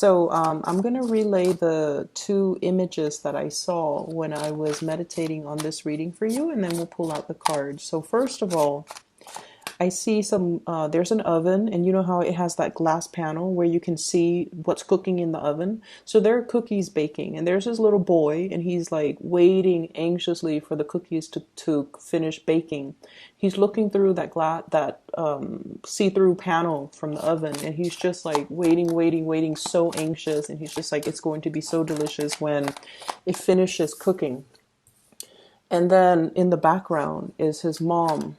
I'm going to relay the two images that I saw when I was meditating on this reading for you, and then we'll pull out the cards. So first of all, I see there's an oven, and you know how it has that glass panel where you can see what's cooking in the oven? So there are cookies baking, and there's this little boy, and he's like waiting anxiously for the cookies to finish baking. He's looking through that see-through panel from the oven, and he's just like waiting, waiting, waiting, so anxious, and he's just like, it's going to be so delicious when it finishes cooking. And then in the background is his mom.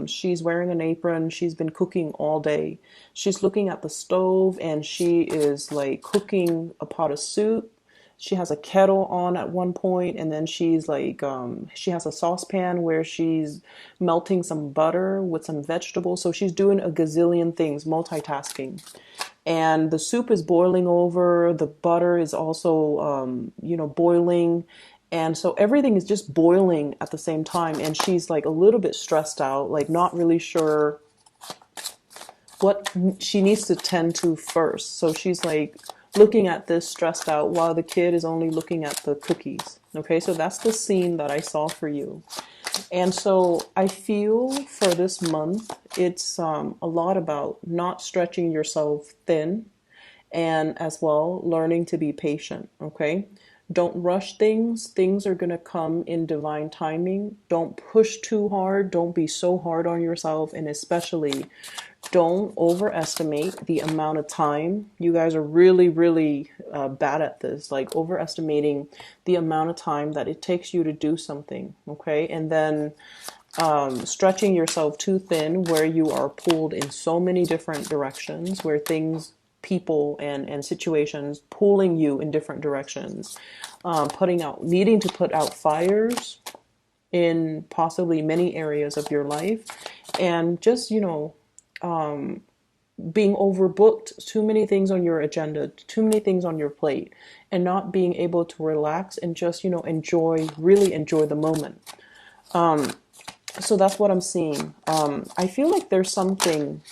She's wearing an apron. She's been cooking all day. She's looking at the stove and she is like cooking a pot of soup. She has a kettle on at one point, and then she's like, she has a saucepan where she's melting some butter with some vegetables. So she's doing a gazillion things, multitasking. And the soup is boiling over. The butter is also, boiling. And so everything is just boiling at the same time. And she's like a little bit stressed out, like not really sure what she needs to tend to first. So she's like looking at this stressed out while the kid is only looking at the cookies. Okay, so that's the scene that I saw for you. And so I feel for this month, it's a lot about not stretching yourself thin and as well learning to be patient. Okay, don't rush things. Things are going to come in divine timing. Don't push too hard. Don't be so hard on yourself. And especially don't overestimate the amount of time. You guys are really, really bad at this, like overestimating the amount of time that it takes you to do something. Okay. And then stretching yourself too thin where you are pulled in so many different directions, where things, people and situations pulling you in different directions, needing to put out fires in possibly many areas of your life, and just, being overbooked, too many things on your agenda, too many things on your plate, and not being able to relax and just, really enjoy the moment. So that's what I'm seeing. I feel like there's something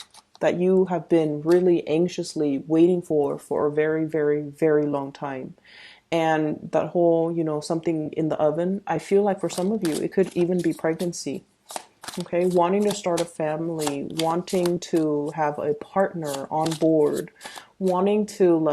that you have been really anxiously waiting for a very, very, very long time. And that whole, something in the oven, I feel like for some of you, it could even be pregnancy. Okay, wanting to start a family, wanting to have a partner on board, wanting to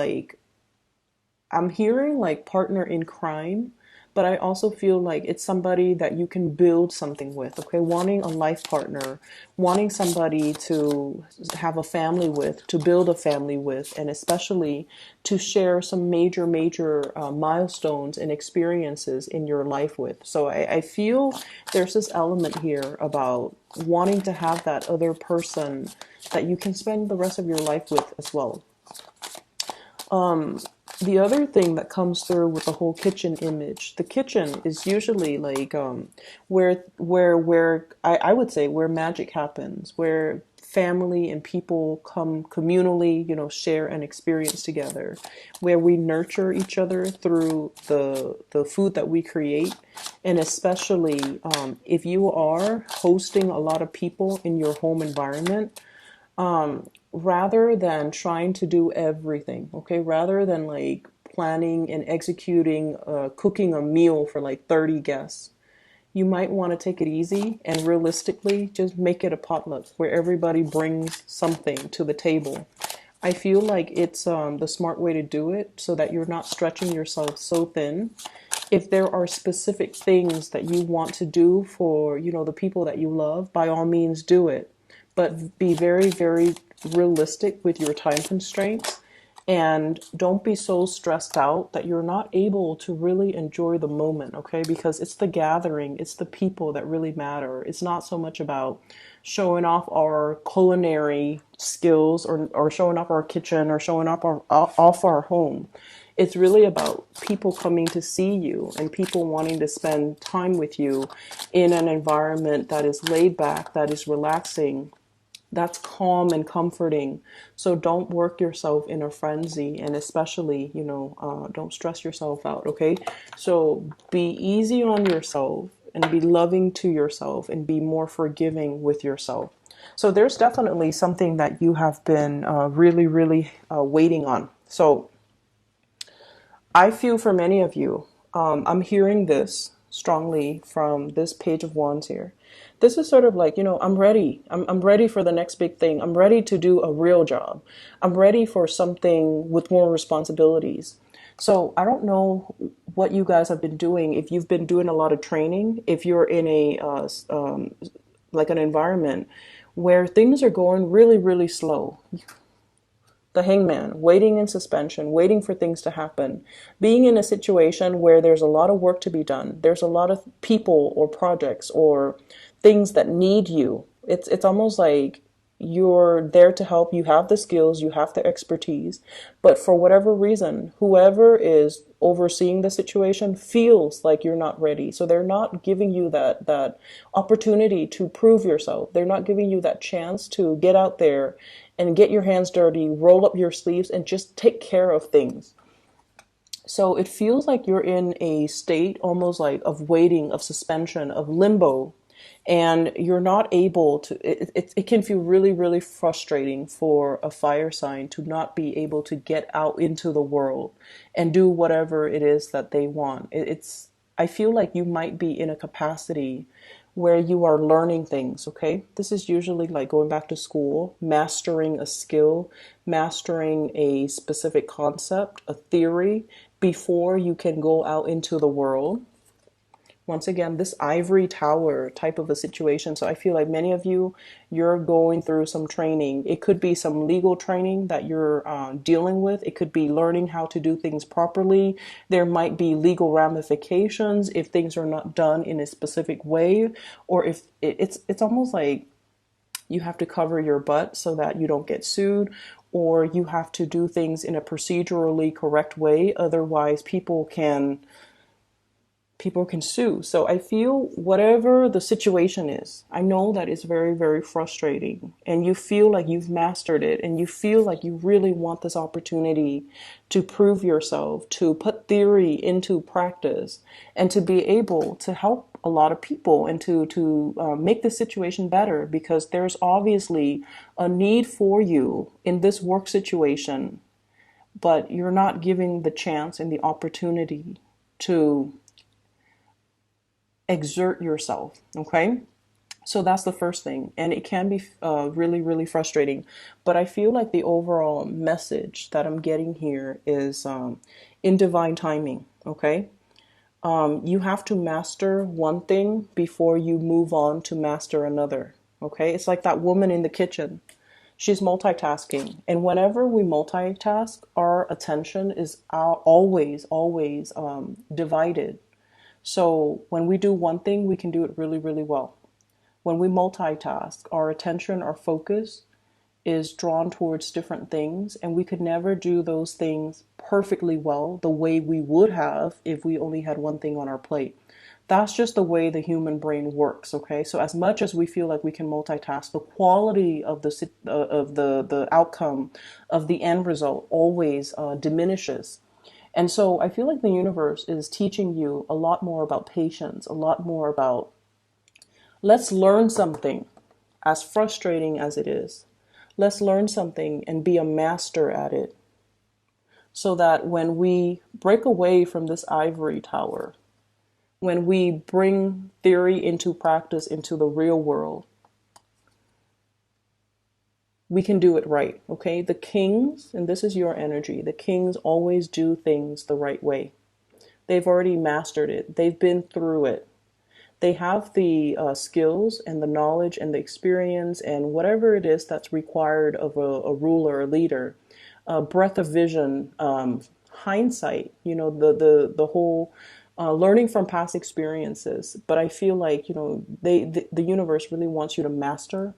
I'm hearing like partner in crime, but I also feel like it's somebody that you can build something with, okay? Wanting a life partner, wanting somebody to have a family with, to build a family with, and especially to share some major, major milestones and experiences in your life with. So I feel there's this element here about wanting to have that other person that you can spend the rest of your life with as well. The other thing that comes through with the whole kitchen image, the kitchen is usually like where I would say where magic happens, where family and people come communally, share an experience together, where we nurture each other through the food that we create, and especially if you are hosting a lot of people in your home environment. Rather than trying to do everything, okay, rather than like planning and executing, cooking a meal for like 30 guests, you might want to take it easy and realistically just make it a potluck where everybody brings something to the table. I feel like it's the smart way to do it so that you're not stretching yourself so thin. If there are specific things that you want to do for, the people that you love, by all means do it. But be very, very realistic with your time constraints, and don't be so stressed out that you're not able to really enjoy the moment, okay? Because it's the gathering, it's the people that really matter. It's not so much about showing off our culinary skills, or showing off our kitchen, or showing off our home. It's really about people coming to see you and people wanting to spend time with you in an environment that is laid back, that is relaxing, that's calm and comforting. So don't work yourself in a frenzy, and especially, don't stress yourself out, okay? So be easy on yourself and be loving to yourself and be more forgiving with yourself. So there's definitely something that you have been really, really waiting on. So I feel for many of you, I'm hearing this strongly from this Page of Wands here. This is sort of like, I'm ready. I'm ready for the next big thing. I'm ready to do a real job. I'm ready for something with more responsibilities. So I don't know what you guys have been doing. If you've been doing a lot of training, if you're in a like an environment where things are going really, really slow, the hangman, waiting in suspension, waiting for things to happen, being in a situation where there's a lot of work to be done, there's a lot of people or projects or things that need you. It's almost like you're there to help. You have the skills, you have the expertise, but for whatever reason, whoever is overseeing the situation feels like you're not ready. So they're not giving you that opportunity to prove yourself. They're not giving you that chance to get out there and get your hands dirty, roll up your sleeves, and just take care of things. So it feels like you're in a state almost like of waiting, of suspension, of limbo, and you're not able to. It can feel really, really frustrating for a fire sign to not be able to get out into the world and do whatever it is that they want. I feel like you might be in a capacity where you are learning things, okay? This is usually like going back to school, mastering a skill, mastering a specific concept, a theory, before you can go out into the world. Once again, this ivory tower type of a situation. So I feel like many of you, you're going through some training. It could be some legal training that you're dealing with. It could be learning how to do things properly. There might be legal ramifications if things are not done in a specific way, or if it's almost like you have to cover your butt so that you don't get sued, or you have to do things in a procedurally correct way. Otherwise, people can sue. So I feel whatever the situation is, I know that it's very, very frustrating, and you feel like you've mastered it, and you feel like you really want this opportunity to prove yourself, to put theory into practice, and to be able to help a lot of people, and to make the situation better, because there's obviously a need for you in this work situation, but you're not giving the chance and the opportunity to exert yourself. Okay, so that's the first thing, and it can be really, really frustrating, but I feel like the overall message that I'm getting here is in divine timing. Okay, you have to master one thing before you move on to master another. Okay, it's like that woman in the kitchen. She's multitasking, and whenever we multitask, our attention is always divided. So when we do one thing, we can do it really, really well. When we multitask, our attention, our focus is drawn towards different things, and we could never do those things perfectly well the way we would have if we only had one thing on our plate. That's just the way the human brain works, okay? So as much as we feel like we can multitask, the quality of the outcome of the end result always diminishes. And so I feel like the universe is teaching you a lot more about patience, a lot more about let's learn something, as frustrating as it is. Let's learn something and be a master at it, so that when we break away from this ivory tower, when we bring theory into practice, into the real world, we can do it right, okay? The kings, and this is your energy, the kings always do things the right way. They've already mastered it. They've been through it. They have the skills and the knowledge and the experience and whatever it is that's required of a ruler, a leader, breadth of vision, hindsight, the whole learning from past experiences. But I feel like, the universe really wants you to master,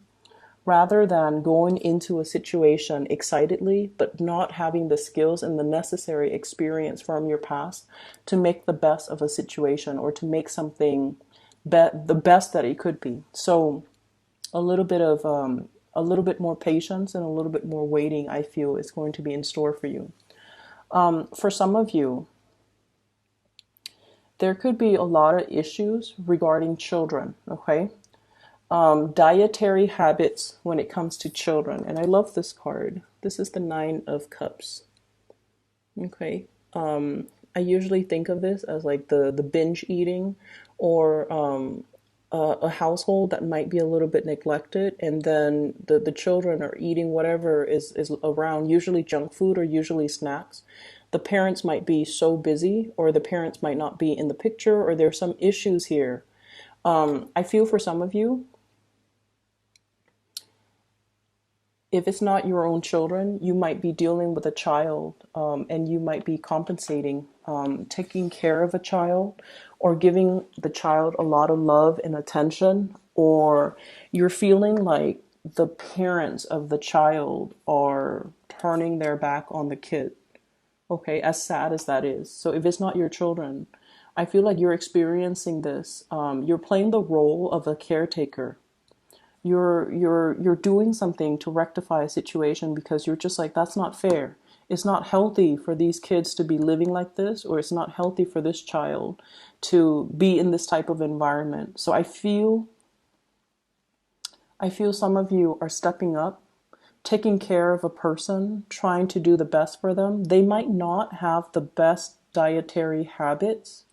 rather than going into a situation excitedly, but not having the skills and the necessary experience from your past to make the best of a situation, or to make something the best that it could be. So a little bit more patience and a little bit more waiting, I feel, is going to be in store for you. For some of you, there could be a lot of issues regarding children, okay? Dietary habits when it comes to children. And I love this card. This is the Nine of Cups. Okay. I usually think of this as like the binge eating, or a household that might be a little bit neglected, and then the children are eating whatever is around, usually junk food or usually snacks. The parents might be so busy, or the parents might not be in the picture, or there's some issues here. I feel for some of you, if it's not your own children, you might be dealing with a child, and you might be compensating, taking care of a child, or giving the child a lot of love and attention, or you're feeling like the parents of the child are turning their back on the kid. Okay, as sad as that is. So if it's not your children, I feel like you're experiencing this. You're playing the role of a caretaker. You're doing something to rectify a situation because you're just like, that's not fair. It's not healthy for these kids to be living like this, or it's not healthy for this child to be in this type of environment. So I feel some of you are stepping up, taking care of a person, trying to do the best for them. They might not have the best dietary habits.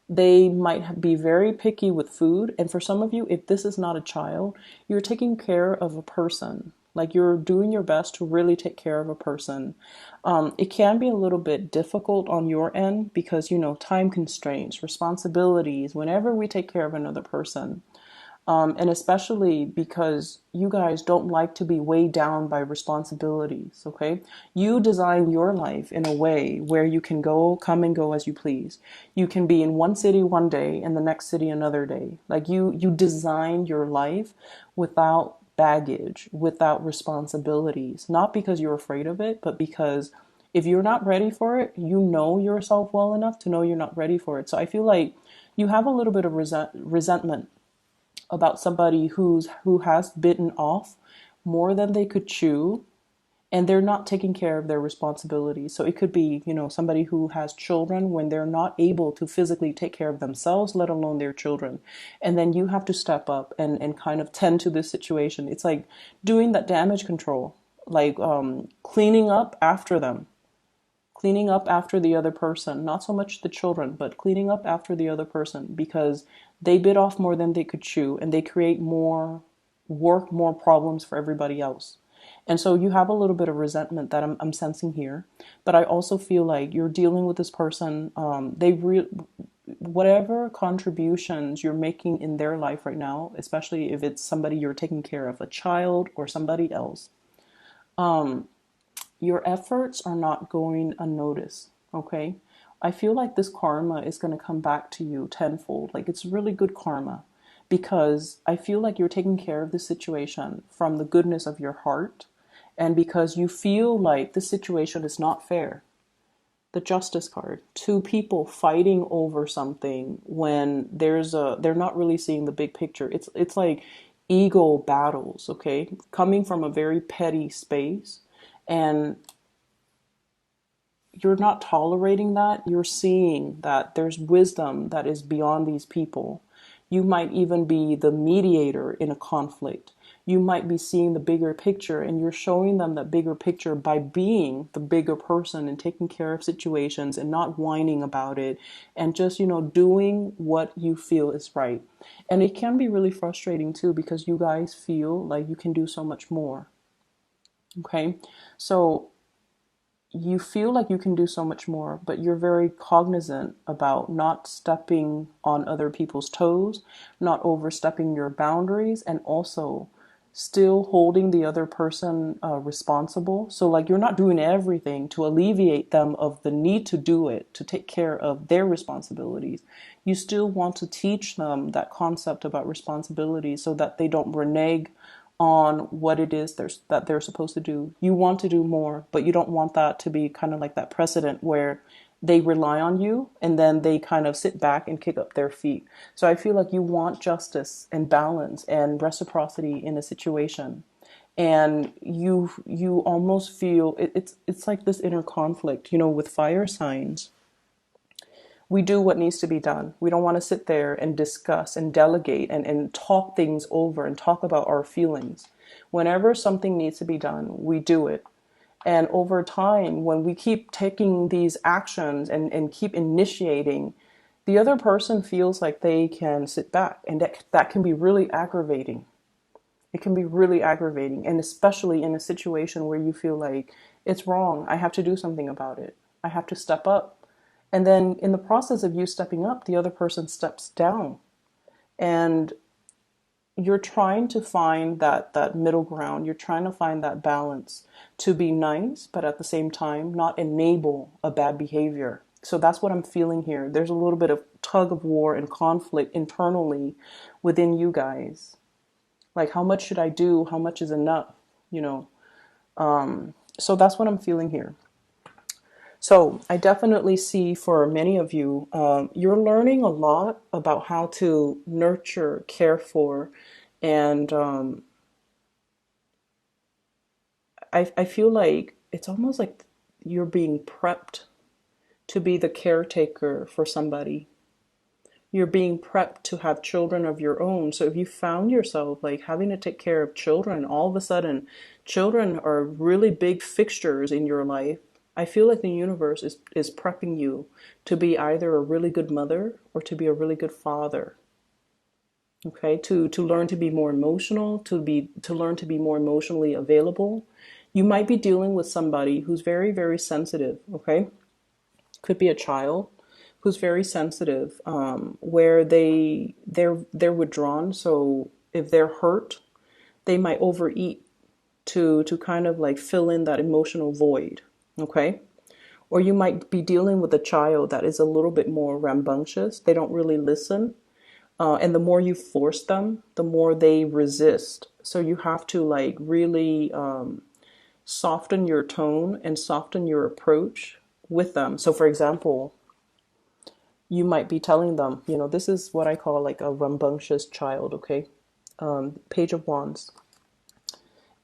They might be very picky with food. And for some of you, if this is not a child, you're taking care of a person. Like, you're doing your best to really take care of a person. It can be a little bit difficult on your end because, time constraints, responsibilities, whenever we take care of another person. And especially because you guys don't like to be weighed down by responsibilities, okay? You design your life in a way where you can come and go as you please. You can be in one city one day and the next city another day. Like, you design your life without baggage, without responsibilities, not because you're afraid of it, but because if you're not ready for it, you know yourself well enough to know you're not ready for it. So I feel like you have a little bit of resentment about somebody who has bitten off more than they could chew, and they're not taking care of their responsibilities. So it could be, somebody who has children when they're not able to physically take care of themselves, let alone their children. And then you have to step up and kind of tend to this situation. It's like doing that damage control, like cleaning up after them, cleaning up after the other person, not so much the children, but cleaning up after the other person, because they bit off more than they could chew, and they create more work, more problems for everybody else. And so you have a little bit of resentment that I'm sensing here, but I also feel like you're dealing with this person. Whatever contributions you're making in their life right now, especially if it's somebody you're taking care of, a child or somebody else, your efforts are not going unnoticed, okay? I feel like this karma is going to come back to you tenfold. Like, it's really good karma, because I feel like you're taking care of the situation from the goodness of your heart, and because you feel like this situation is not fair. The Justice card, two people fighting over something when they're not really seeing the big picture. It's like ego battles, okay? Coming from a very petty space, and you're not tolerating that. You're seeing that there's wisdom that is beyond these people. You might even be the mediator in a conflict. You might be seeing the bigger picture, and you're showing them that bigger picture by being the bigger person and taking care of situations and not whining about it, and just, doing what you feel is right. And it can be really frustrating too, because you guys feel like you can do so much more. Okay? So you feel like you can do so much more, but you're very cognizant about not stepping on other people's toes, not overstepping your boundaries, and also still holding the other person responsible. So, like, you're not doing everything to alleviate them of the need to do it, to take care of their responsibilities. You still want to teach them that concept about responsibility so that they don't renege on what it is that they're supposed to do. You want to do more, but you don't want that to be kind of like that precedent where they rely on you and then they kind of sit back and kick up their feet. So I feel like you want justice and balance and reciprocity in a situation. And you almost feel it's like this inner conflict, with fire signs. We do what needs to be done. We don't want to sit there and discuss and delegate and talk things over and talk about our feelings. Whenever something needs to be done, we do it. And over time, when we keep taking these actions and keep initiating, the other person feels like they can sit back, and that can be really aggravating. It can be really aggravating, and especially in a situation where you feel like it's wrong, I have to do something about it. I have to step up. And then in the process of you stepping up, the other person steps down. And you're trying to find that middle ground. You're trying to find that balance to be nice, but at the same time not enable a bad behavior. So that's what I'm feeling here. There's a little bit of tug of war and conflict internally within you guys. Like, how much should I do? How much is enough? You know. So that's what I'm feeling here. So I definitely see for many of you, you're learning a lot about how to nurture, care for, and I feel like it's almost like you're being prepped to be the caretaker for somebody. You're being prepped to have children of your own. So if you found yourself like having to take care of children, all of a sudden, children are really big fixtures in your life. I feel like the universe is prepping you to be either a really good mother or to be a really good father. Okay, to learn to be more emotional, to learn to be more emotionally available. You might be dealing with somebody who's very, very sensitive. Okay, could be a child who's very sensitive, where they're withdrawn. So if they're hurt, they might overeat to kind of like fill in that emotional void. Okay, or you might be dealing with a child that is a little bit more rambunctious. They don't really listen. And the more you force them, the more they resist. So you have to like really soften your tone and soften your approach with them. So, for example, you might be telling them, this is what I call like a rambunctious child, okay? Page of Wands.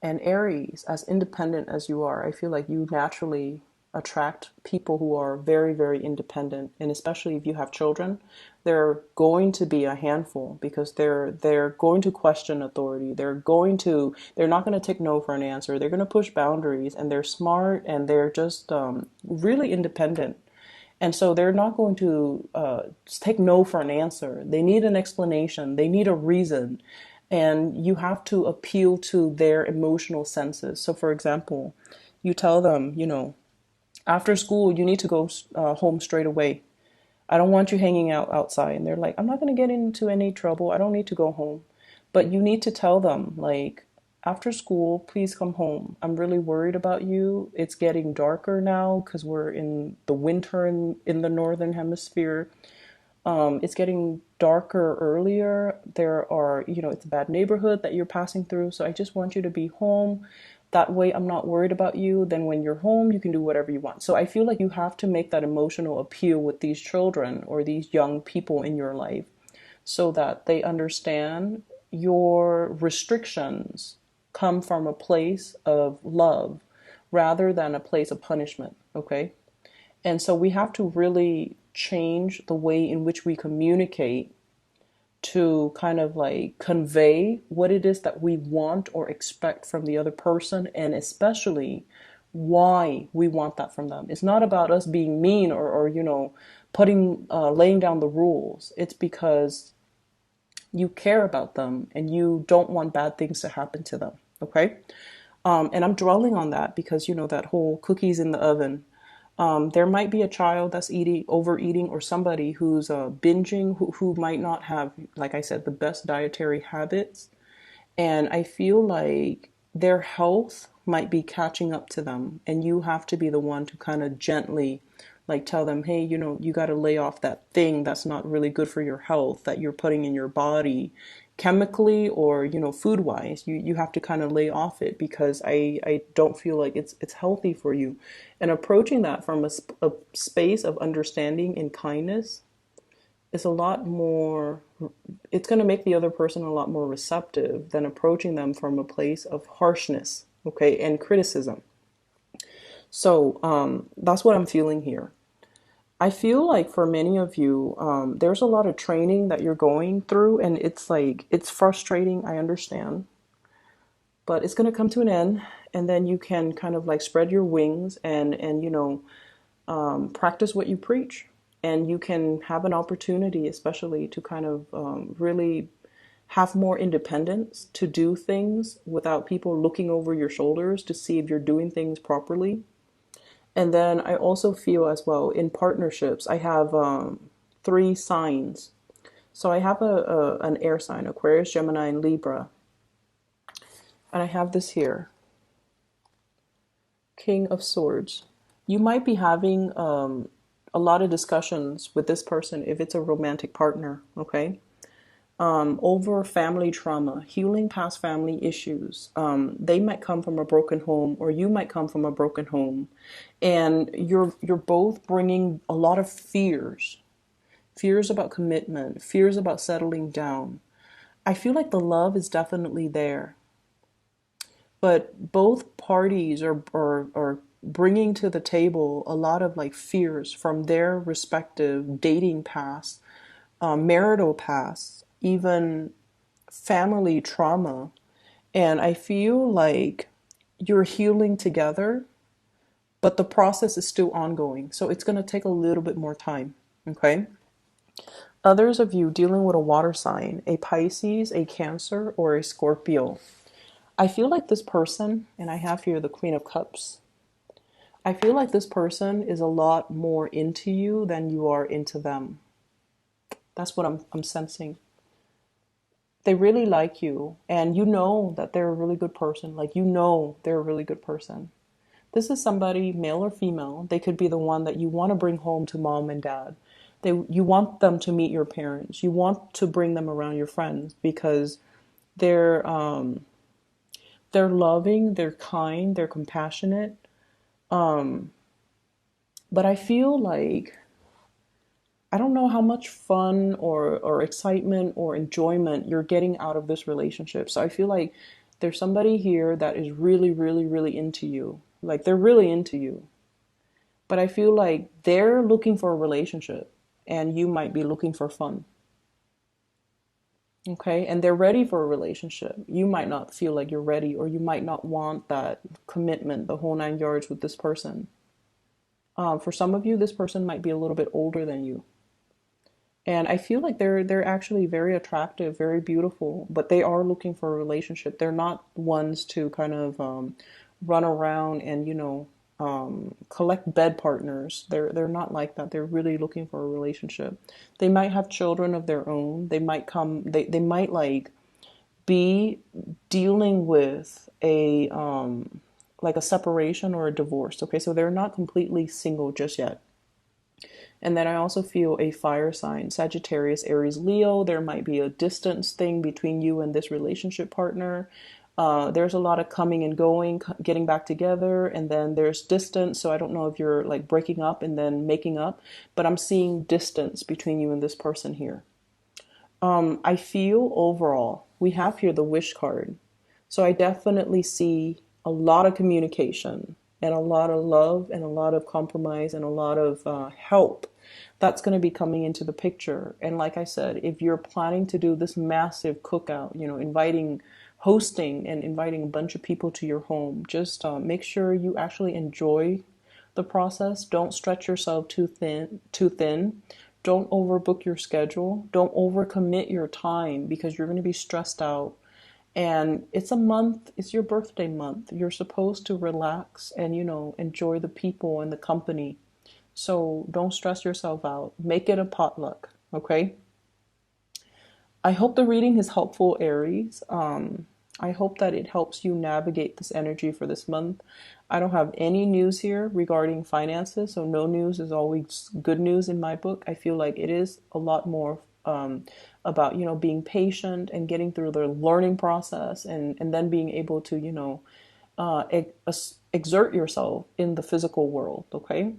And Aries, as independent as you are, I feel like you naturally attract people who are very, very independent. And especially if you have children, they're going to be a handful because they're going to question authority. They're not going to take no for an answer. They're going to push boundaries, and they're smart, and they're just really independent. And so they're not going to take no for an answer. They need an explanation. They need a reason. And you have to appeal to their emotional senses. So, for example, you tell them, after school, you need to go home straight away. I don't want you hanging out outside. And they're like, I'm not going to get into any trouble. I don't need to go home. But you need to tell them, like, after school, please come home. I'm really worried about you. It's getting darker now because we're in the winter in the northern hemisphere. It's getting darker earlier. There are, it's a bad neighborhood that you're passing through. So I just want you to be home. That way I'm not worried about you. Then when you're home, you can do whatever you want. So I feel like you have to make that emotional appeal with these children or these young people in your life so that they understand your restrictions come from a place of love rather than a place of punishment. Okay. And so we have to really change the way in which we communicate to kind of like convey what it is that we want or expect from the other person, and especially why we want that from them. It's not about us being mean or putting laying down the rules. It's because you care about them and you don't want bad things to happen to them. Okay. And I'm dwelling on that because that whole cookies in the oven. There might be a child that's overeating, or somebody who's binging, who might not have, like I said, the best dietary habits. And I feel like their health might be catching up to them. And you have to be the one to kind of gently like tell them, hey, you got to lay off that thing that's not really good for your health that you're putting in your body chemically or, food wise. You have to kind of lay off it because I don't feel like it's healthy for you. And approaching that from a space of understanding and kindness is a lot more, it's going to make the other person a lot more receptive than approaching them from a place of harshness, okay, and criticism. So that's what I'm feeling here. I feel like for many of you, there's a lot of training that you're going through, and it's frustrating. I understand, but it's going to come to an end. and then you can kind of like spread your wings and practice what you preach. And you can have an opportunity, especially to kind of really have more independence to do things without people looking over your shoulders to see if you're doing things properly. And then I also feel as well in partnerships, I have three signs. So I have an air sign, Aquarius, Gemini, and Libra. And I have this here, King of Swords. You might be having a lot of discussions with this person if it's a romantic partner, okay? Over family trauma, healing past family issues. They might come from a broken home, or you might come from a broken home, and you're both bringing a lot of fears about commitment, fears about settling down. I feel like the love is definitely there, but both parties are bringing to the table a lot of like fears from their respective dating past, marital past, even family trauma. And I feel like you're healing together, but the process is still ongoing. So it's going to take a little bit more time. Okay. Others of you dealing with a water sign, a Pisces, a Cancer, or a Scorpio. I feel like this person, and I have here the Queen of Cups. I feel like this person is a lot more into you than you are into them. That's what I'm sensing. They really like you, and you know that they're a really good person. Like, you know they're a really good person. This is somebody, male or female. They could be the one that you want to bring home to mom and dad. You want them to meet your parents. You want to bring them around your friends because they're they're loving, they're kind, they're compassionate. But I feel like I don't know how much fun or excitement or enjoyment you're getting out of this relationship. So I feel like there's somebody here that is really, really, really into you. Like, they're really into you. But I feel like they're looking for a relationship and you might be looking for fun. Okay? And they're ready for a relationship. You might not feel like you're ready, or you might not want that commitment, the whole nine yards with this person. For some of you, this person might be a little bit older than you. And I feel like they're actually very attractive, very beautiful, but they are looking for a relationship. They're not ones to kind of run around and collect bed partners. They're not like that. They're really looking for a relationship. They might have children of their own. They might come. They might like be dealing with a like a separation or a divorce. Okay, so they're not completely single just yet. And then I also feel a fire sign, Sagittarius, Aries, Leo. There might be a distance thing between you and this relationship partner. There's a lot of coming and going, getting back together, and then there's distance. So I don't know if you're like breaking up and then making up, but I'm seeing distance between you and this person here. I feel overall, we have here the wish card. So I definitely see a lot of communication and a lot of love and a lot of compromise and a lot of help that's going to be coming into the picture. And like I said, if you're planning to do this massive cookout, hosting and inviting a bunch of people to your home, just make sure you actually enjoy the process. Don't stretch yourself too thin, too thin. Don't overbook your schedule. Don't overcommit your time because you're going to be stressed out. And it's a month, it's your birthday month. You're supposed to relax and, enjoy the people and the company. So don't stress yourself out. Make it a potluck, okay? I hope the reading is helpful, Aries. I hope that it helps you navigate this energy for this month. I don't have any news here regarding finances, so no news is always good news in my book. I feel like it is a lot more about, being patient and getting through the learning process and then being able to, exert yourself in the physical world, okay?